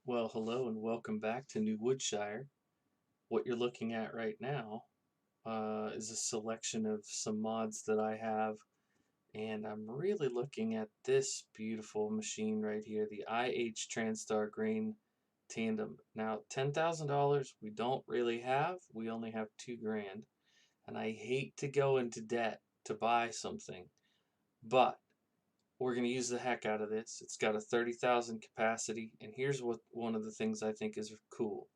Well, hello and welcome back to New Woodshire. What you're looking at right now is a selection of some mods that I have, and I'm really looking at this beautiful machine right here, the IH Transtar Grain Tandem. Now, $10,000 we don't really have, we only have 2 grand, and I hate to go into debt to buy something, but we're going to use the heck out of this. It's got a 30,000 capacity, and here's what one of the things I think is cool.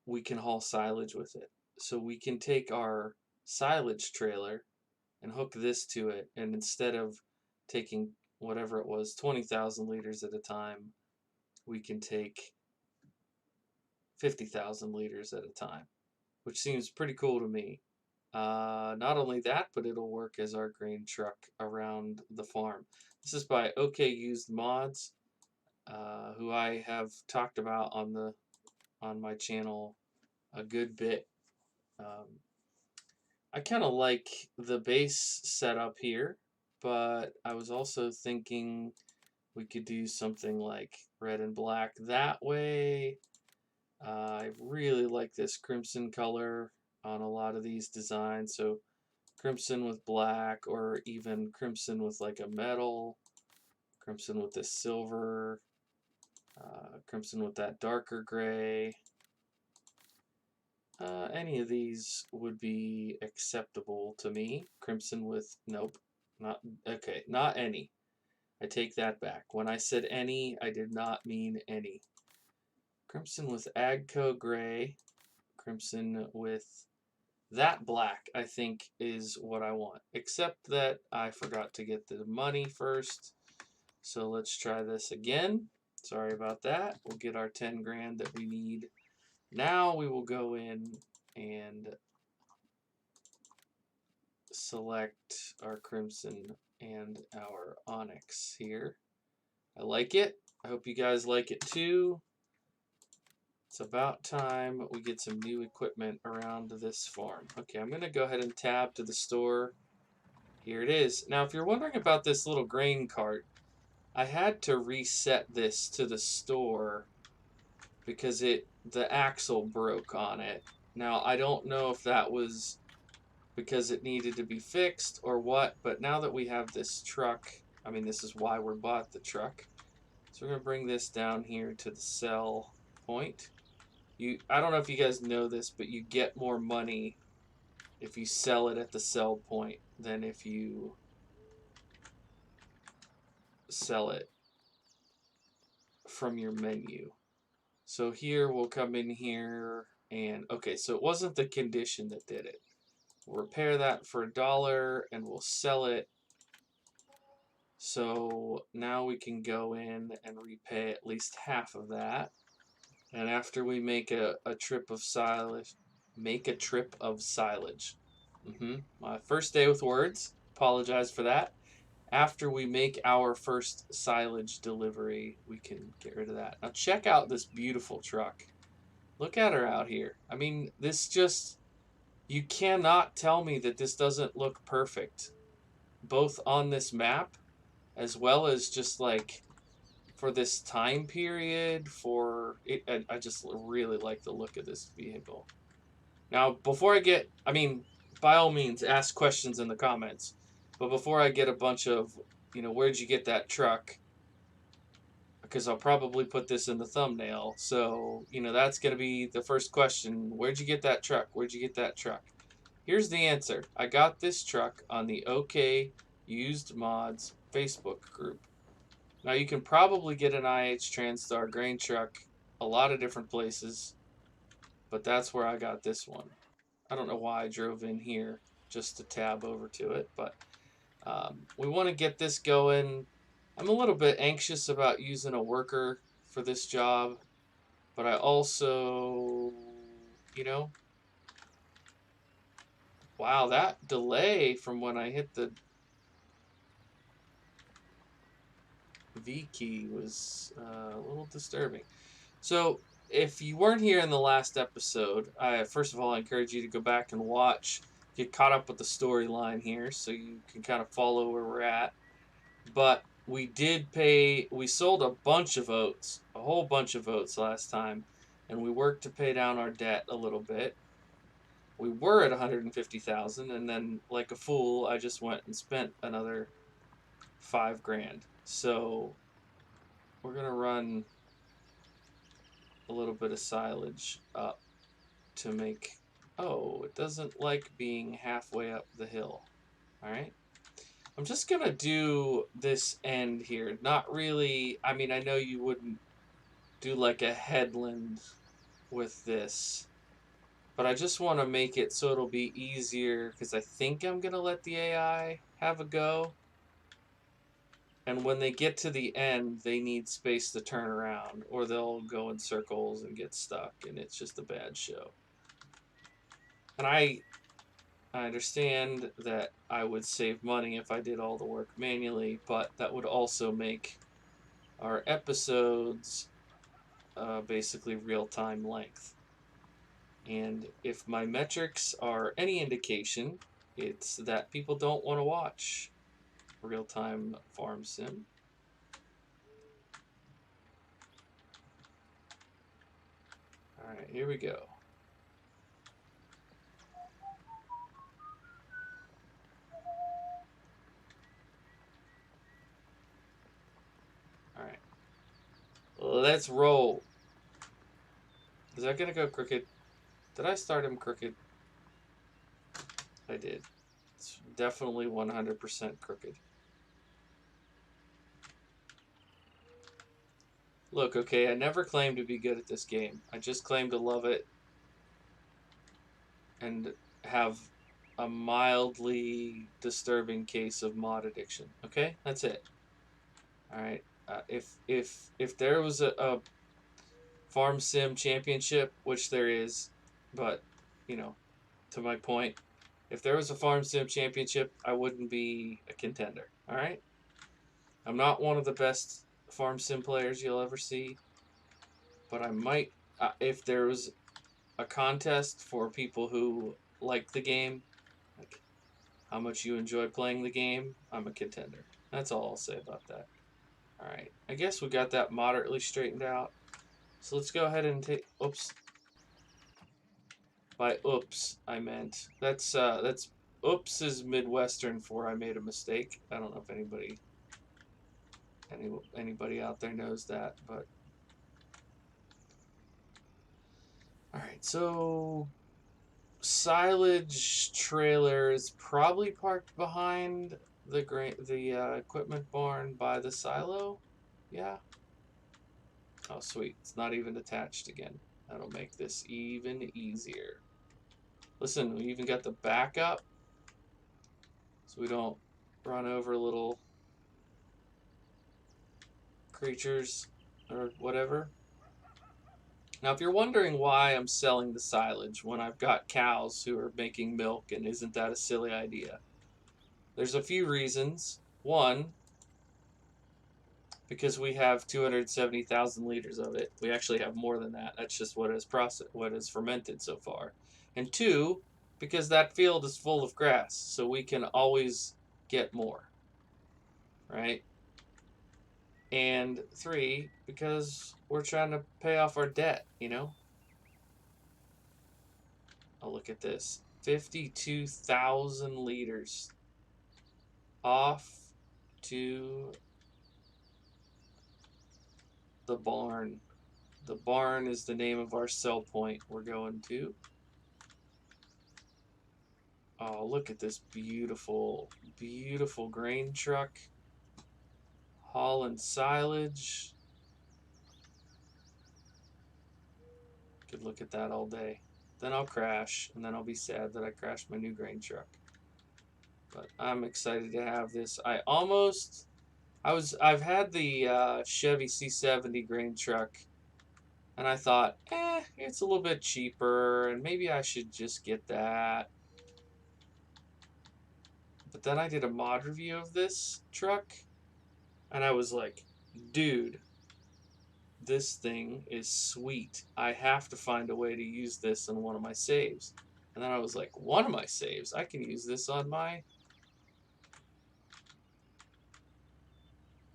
We can haul silage with it. So we can take our silage trailer and hook this to it, and instead of taking whatever it was, 20,000 liters at a time, we can take 50,000 liters at a time, which seems pretty cool to me. Not only that, but it'll work as our grain truck around the farm. This is by OK Used Mods, who I have talked about on my channel a good bit. I kind of like the base setup here, but I was also thinking we could do something like red and black that way. I really like this crimson color on a lot of these designs, so crimson with black, or even crimson with like a metal, crimson with this silver, crimson with that darker gray. Any of these would be acceptable to me. Crimson with, nope, not, okay, not any. I take that back. When I said any, I did not mean any. Crimson with Agco gray, crimson with that black, I think is what I want. Except that I forgot to get the money first. So let's try this again. Sorry about that. We'll get our 10 grand that we need. Now we will go in and select our crimson and our onyx here. I like it. I hope you guys like it too. It's about time we get some new equipment around this farm. Okay, I'm going to go ahead and tab to the store. Here it is. Now, if you're wondering about this little grain cart, I had to reset this to the store because the axle broke on it. Now, I don't know if that was because it needed to be fixed or what, but now that we have this truck, I mean, this is why we bought the truck. So we're going to bring this down here to the sell point. I don't know if you guys know this, but you get more money if you sell it at the sell point than if you sell it from your menu. So here we'll come in here and, okay, so it wasn't the condition that did it. We'll repair that for $1 and we'll sell it. So now we can go in and repay at least half of that. And after we make a trip of silage, My first day with words. Apologize for that. After we make our first silage delivery, we can get rid of that. Now check out this beautiful truck. Look at her out here. I mean, you cannot tell me that this doesn't look perfect, both on this map as well as just like for this time period. I just really like the look of this vehicle. Now, by all means, ask questions in the comments. But before I get a bunch of, where'd you get that truck? Because I'll probably put this in the thumbnail. So, that's going to be the first question. Where'd you get that truck? Where'd you get that truck? Here's the answer. I got this truck on the OK Used Mods Facebook group. Now, you can probably get an IH Transtar grain truck a lot of different places, but that's where I got this one. I don't know why I drove in here just to tab over to it, but we want to get this going. I'm a little bit anxious about using a worker for this job, but I also, wow, that delay from when I hit the V key was a little disturbing. So if you weren't here in the last episode, first of all, I encourage you to go back and watch, get caught up with the storyline here so you can kind of follow where we're at. But we sold a bunch of oats, a whole bunch of oats last time, and we worked to pay down our debt a little bit. We were at 150,000, and then like a fool, I just went and spent another 5 grand. So we're gonna run a little bit of silage up to make. Oh, it doesn't like being halfway up the hill. All right. I'm just gonna do this end here. Not really. I mean, I know you wouldn't do like a headland with this, but I just want to make it so it'll be easier because I think I'm gonna let the AI have a go. And when they get to the end, they need space to turn around, or they'll go in circles and get stuck, and it's just a bad show. And I understand that I would save money if I did all the work manually, but that would also make our episodes basically real-time length. And if my metrics are any indication, it's that people don't want to watch real-time farm sim. All right, here we go. All right, let's roll. Is that gonna go crooked? Did I start him crooked? I did. It's definitely 100% crooked. Look, okay, I never claimed to be good at this game. I just claimed to love it and have a mildly disturbing case of mod addiction. Okay, that's it. All right. If there was a farm sim championship, which there is, but you know, to my point, if there was a farm sim championship, I wouldn't be a contender. All right. I'm not one of the best farm sim players you'll ever see, but I might. If there was a contest for people who like the game, like how much you enjoy playing the game, I'm a contender. That's all I'll say about that. All right, I guess we got that moderately straightened out. So let's go ahead and take. Oops. By oops, I meant that's oops is Midwestern for I made a mistake. I don't know if anybody out there knows that, but all right. So silage trailer is probably parked behind the equipment barn by the silo. Yeah. Oh, sweet. It's not even attached again. That'll make this even easier. Listen, we even got the backup so we don't run over little creatures or whatever. Now, if you're wondering why I'm selling the silage when I've got cows who are making milk and isn't that a silly idea? There's a few reasons. One, because we have 270,000 liters of it. We actually have more than that. That's just what is fermented so far. And two, because that field is full of grass, so we can always get more. Right? And three, because we're trying to pay off our debt, you know? Oh, look at this. 52,000 liters off to the barn. The barn is the name of our sell point we're going to. Oh, look at this beautiful, beautiful grain truck. Hauling silage. Could look at that all day. Then I'll crash, and then I'll be sad that I crashed my new grain truck. But I'm excited to have this. I've had the Chevy C70 grain truck, and I thought, it's a little bit cheaper, and maybe I should just get that. But then I did a mod review of this truck, and I was like, dude, this thing is sweet. I have to find a way to use this in one of my saves. And then I was like, one of my saves? I can use this on my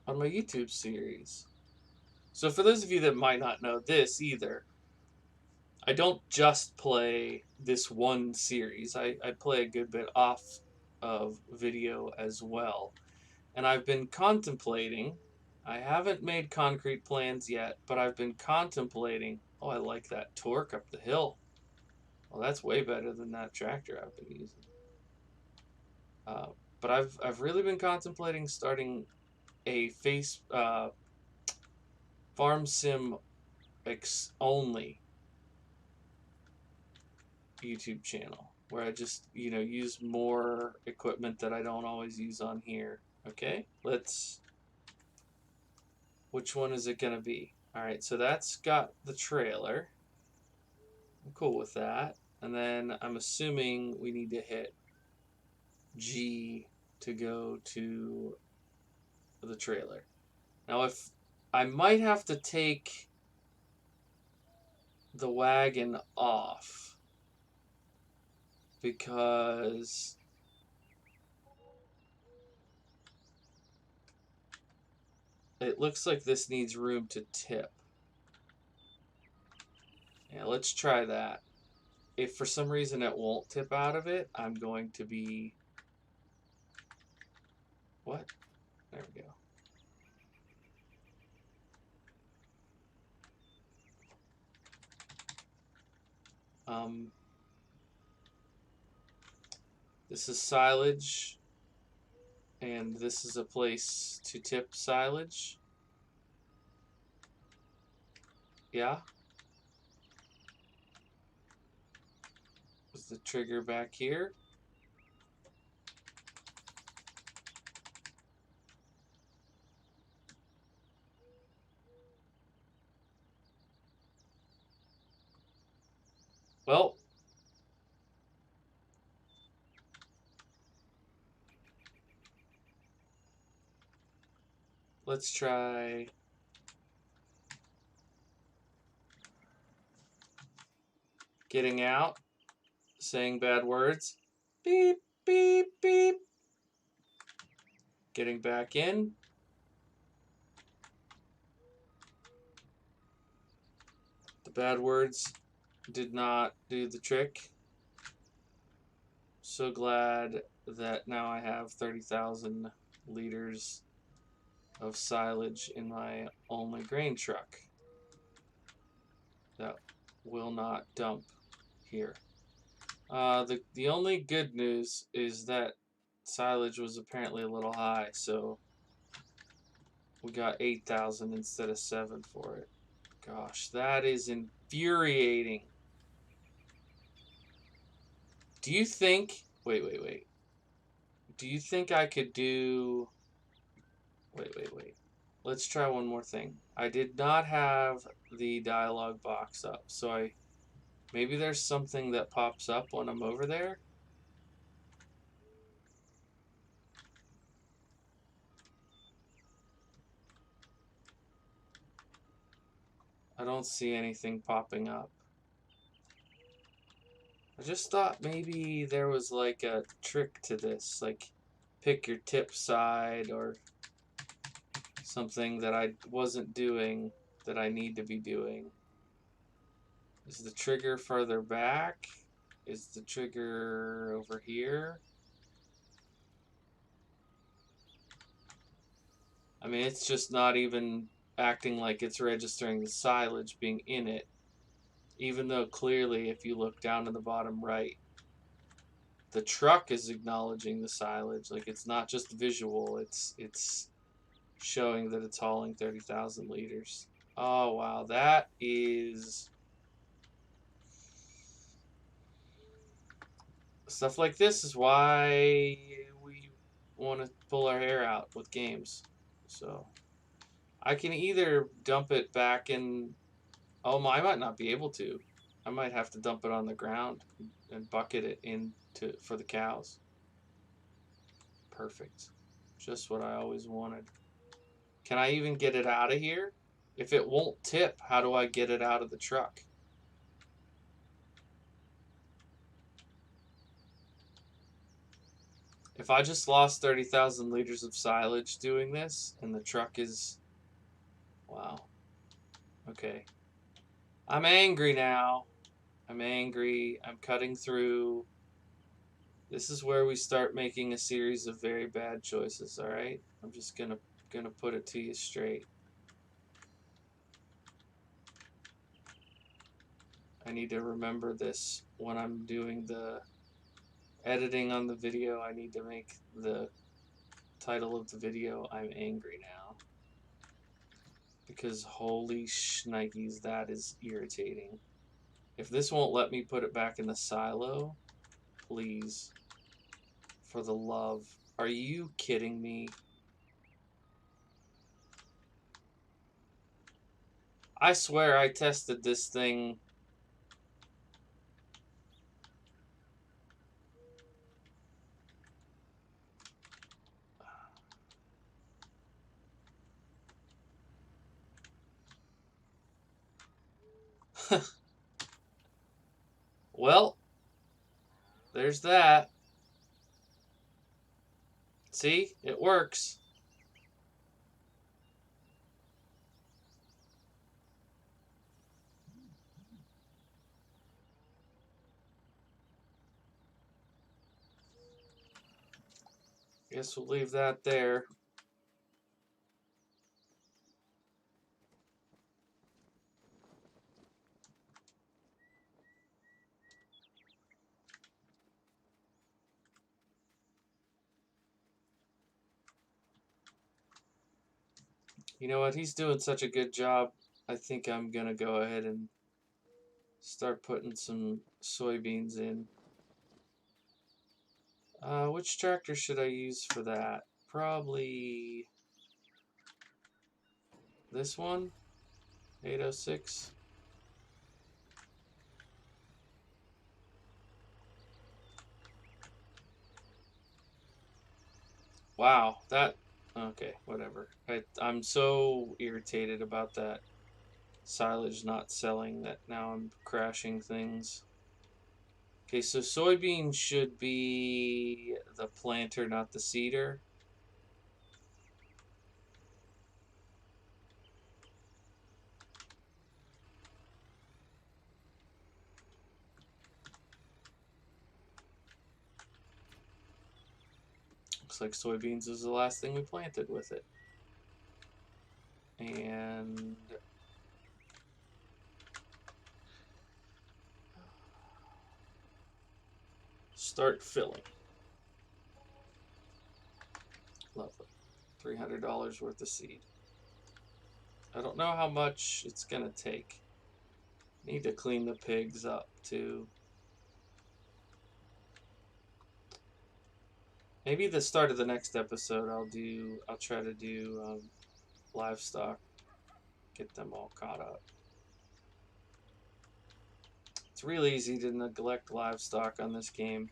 on my YouTube series. So for those of you that might not know this either, I don't just play this one series. I play a good bit off of video as well. And I've been contemplating, I haven't made concrete plans yet, but I've been contemplating, oh, I like that torque up the hill. Well, that's way better than that tractor I've been using. But I've really been contemplating starting a farm sim only YouTube channel where I just, use more equipment that I don't always use on here. Okay, which one is it gonna be? All right, so that's got the trailer. I'm cool with that. And then I'm assuming we need to hit G to go to the trailer. Now, if I might have to take the wagon off because it looks like this needs room to tip. Yeah, let's try that. If for some reason it won't tip out of it, I'm going to be... What? There we go. This is silage, and this is a place to tip silage. Yeah. Is the trigger back here? Well, let's try getting out, saying bad words. Beep, beep, beep. Getting back in. The bad words did not do the trick. So glad that now I have 30,000 liters of silage in my only grain truck that will not dump here. The only good news is that silage was apparently a little high, so we got 8,000 instead of 7 for it. Gosh, that is infuriating. Do you think... Wait. Do you think I could do... Wait. Let's try one more thing. I did not have the dialog box up, so maybe there's something that pops up when I'm over there. I don't see anything popping up. I just thought maybe there was like a trick to this, like pick your tip side or something that I wasn't doing that I need to be doing. Is the trigger further back? Is the trigger over here? I mean, it's just not even acting like it's registering the silage being in it, even though clearly if you look down to the bottom right, the truck is acknowledging the silage. Like, it's not just visual, it's showing that it's hauling 30,000 liters. Oh wow, that is... Stuff like this is why we want to pull our hair out with games. So I can either dump it back in... Oh, I might not be able to. I might have to dump it on the ground and bucket it for the cows. Perfect. Just what I always wanted. Can I even get it out of here? If it won't tip, how do I get it out of the truck? If I just lost 30,000 liters of silage doing this, and the truck is... Wow. Okay. I'm angry now. I'm angry. I'm cutting through. This is where we start making a series of very bad choices, alright? I'm just gonna put it to you straight. I need to remember this when I'm doing the editing on the video. I need to make the title of the video "I'm Angry Now," because holy shnikes, that is irritating. If this won't let me put it back in the silo, please, for the love, are you kidding me? I swear I tested this thing. Well, there's that. See, it works. Guess we'll leave that there. You know what? He's doing such a good job. I think I'm gonna go ahead and start putting some soybeans in. Which tractor should I use for that? Probably this one, 806. Wow, that, okay, whatever. I'm so irritated about that silage not selling that now I'm crashing things. Okay, so soybean should be the planter, not the seeder. Looks like soybeans is the last thing we planted with it. And start filling. Lovely. $300 worth of seed. I don't know how much it's gonna take. Need to clean the pigs up too. Maybe the start of the next episode I'll try to do livestock. Get them all caught up. It's real easy to neglect livestock on this game.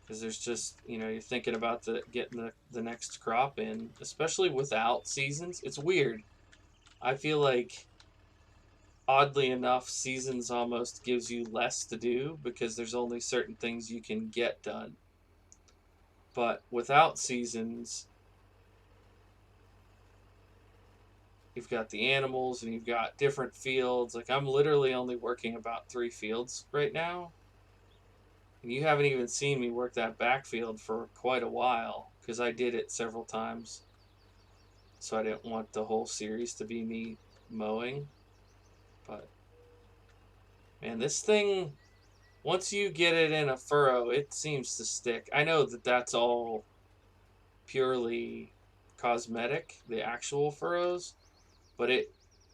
Because there's just, you're thinking about getting the next crop in, especially without seasons. It's weird. I feel like, oddly enough, seasons almost gives you less to do because there's only certain things you can get done. But without seasons, you've got the animals and you've got different fields. Like, I'm literally only working about 3 fields right now. And you haven't even seen me work that backfield for quite a while because I did it several times. So I didn't want the whole series to be me mowing. But, man, this thing, once you get it in a furrow, it seems to stick. I know that that's all purely cosmetic, the actual furrows, but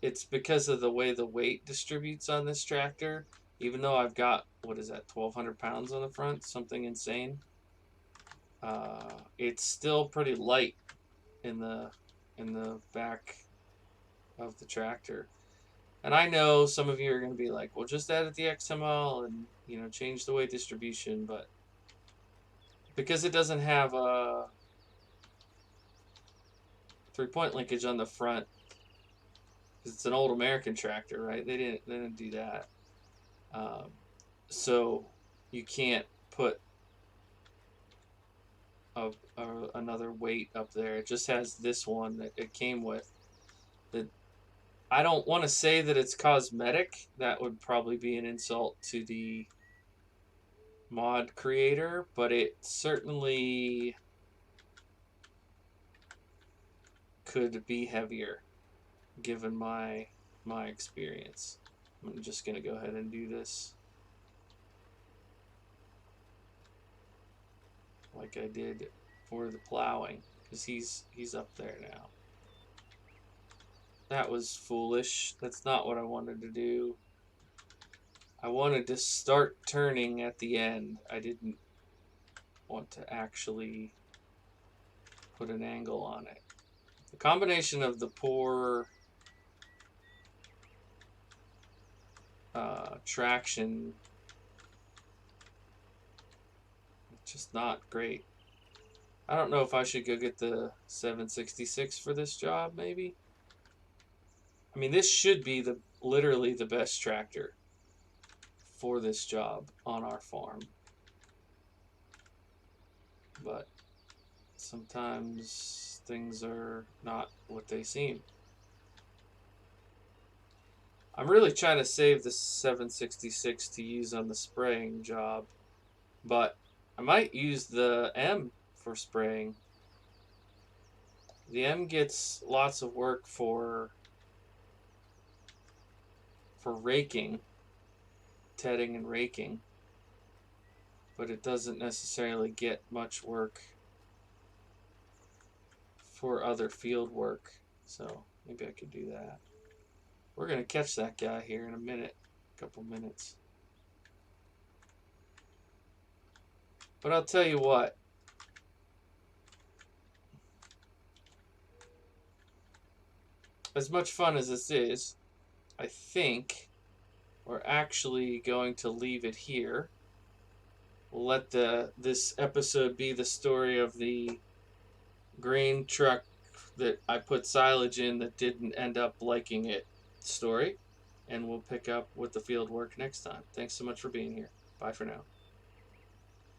it's because of the way the weight distributes on this tractor. Even though I've got, what is that, 1,200 pounds on the front, something insane, it's still pretty light in the back of the tractor. And I know some of you are going to be like, well, just edit the XML and, change the weight distribution. But because it doesn't have a 3-point linkage on the front, because it's an old American tractor, right? They didn't do that. So you can't put another weight up there. It just has this one that it came with. That I don't want to say that it's cosmetic. That would probably be an insult to the mod creator, but it certainly could be heavier given my experience. I'm just gonna go ahead and do this like I did for the plowing, because he's up there now. That was foolish. That's not what I wanted to do. I wanted to start turning at the end. I didn't want to actually put an angle on it. The combination of the poor traction, just not great. I don't know if I should go get the 766 for this job, maybe. I mean, this should be literally the best tractor for this job on our farm. But sometimes things are not what they seem. I'm really trying to save the 766 to use on the spraying job, but I might use the M for spraying. The M gets lots of work for raking, tedding and raking, but it doesn't necessarily get much work for other field work. So maybe I could do that. We're gonna catch that guy here in a couple minutes. But I'll tell you what, as much fun as this is, I think we're actually going to leave it here. We'll let this episode be the story of the grain truck that I put silage in that didn't end up liking it story. And we'll pick up with the field work next time. Thanks so much for being here. Bye for now.